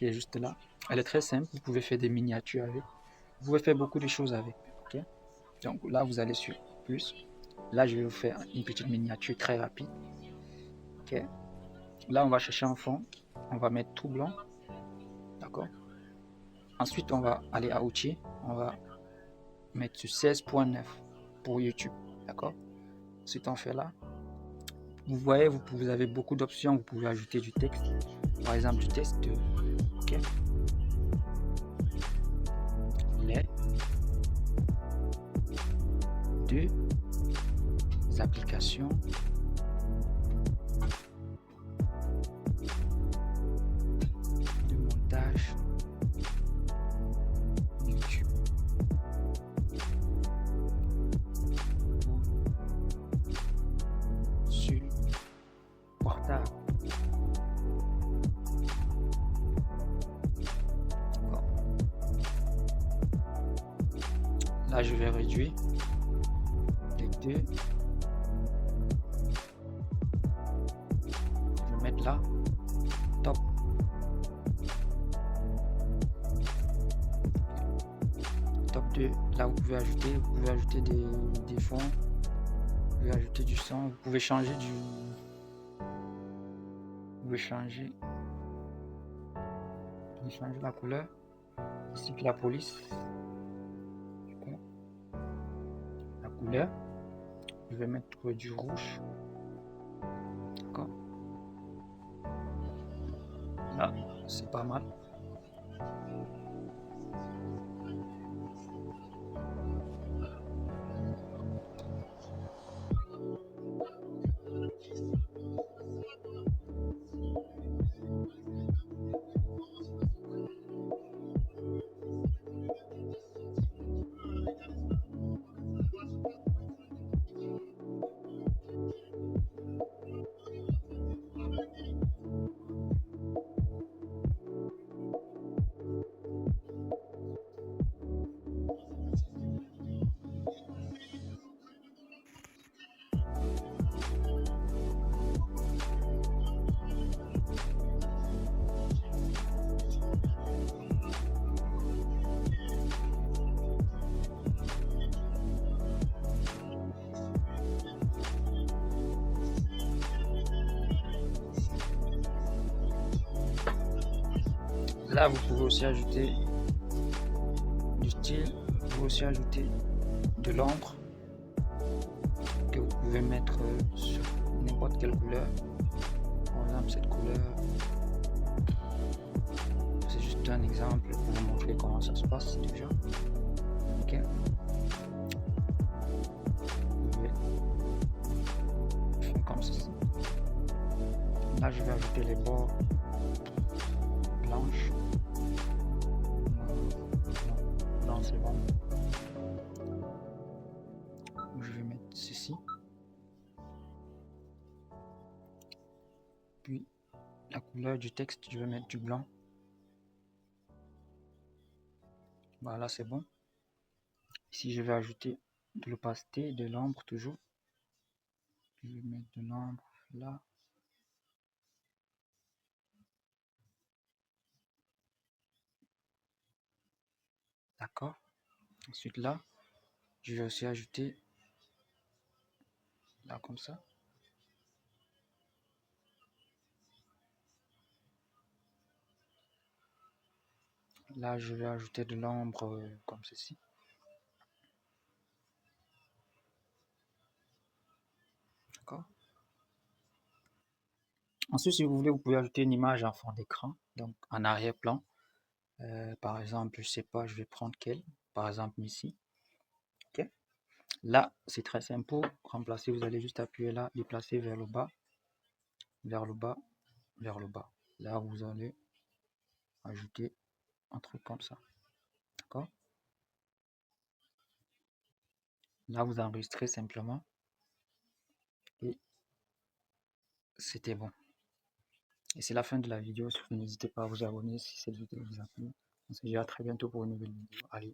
qui est juste là. Elle est très simple, vous pouvez faire des miniatures avec. Vous pouvez faire beaucoup de choses avec. Ok. Donc là, vous allez sur plus. Là, je vais vous faire une petite miniature très rapide. Ok. Là, on va chercher un fond. On va mettre tout blanc. D'accord. Ensuite, on va aller à outils. On va mettre sur 16.9 pour YouTube. D'accord. Ensuite, on fait là. Vous voyez, vous avez beaucoup d'options. Vous pouvez ajouter du texte. Par exemple, du texte. Ok. Les deux applications de montage YouTube sur portable. Là, je vais réduire les deux. Je vais mettre là, top. Top 2. Là, vous pouvez ajouter des fonds. Vous pouvez ajouter du son. Vous pouvez changer la couleur. Ici, la police. La couleur. Je vais mettre du rouge. D'accord. Là, c'est pas mal. Là, vous pouvez aussi ajouter du style, vous pouvez aussi ajouter de l'ombre que vous pouvez mettre sur n'importe quelle couleur. Par exemple, cette couleur, c'est juste un exemple pour vous montrer comment ça se passe déjà. Ok. Je vais faire comme ceci. Là, je vais ajouter les bords blanches. Non, c'est bon. Je vais mettre ceci. Puis la couleur du texte, je vais mettre du blanc. Voilà, c'est bon. Ici, je vais ajouter de l'opacité, de l'ombre toujours. Je vais mettre de l'ombre là. D'accord. Ensuite là, je vais aussi ajouter là comme ça. Là, je vais ajouter de l'ombre comme ceci. D'accord. Ensuite, si vous voulez, vous pouvez ajouter une image en fond d'écran, donc en arrière-plan. Par exemple, je sais pas, je vais prendre quelle. Par exemple, ici. Ok. Là, c'est très simple pour remplacer. Vous allez juste appuyer là, déplacer vers le bas, vers le bas, vers le bas. Là, vous allez ajouter un truc comme ça. D'accord. Là, vous enregistrez simplement. Et c'était bon. Et c'est la fin de la vidéo. N'hésitez pas à vous abonner si cette vidéo vous a plu. On se dit à très bientôt pour une nouvelle vidéo. Allez.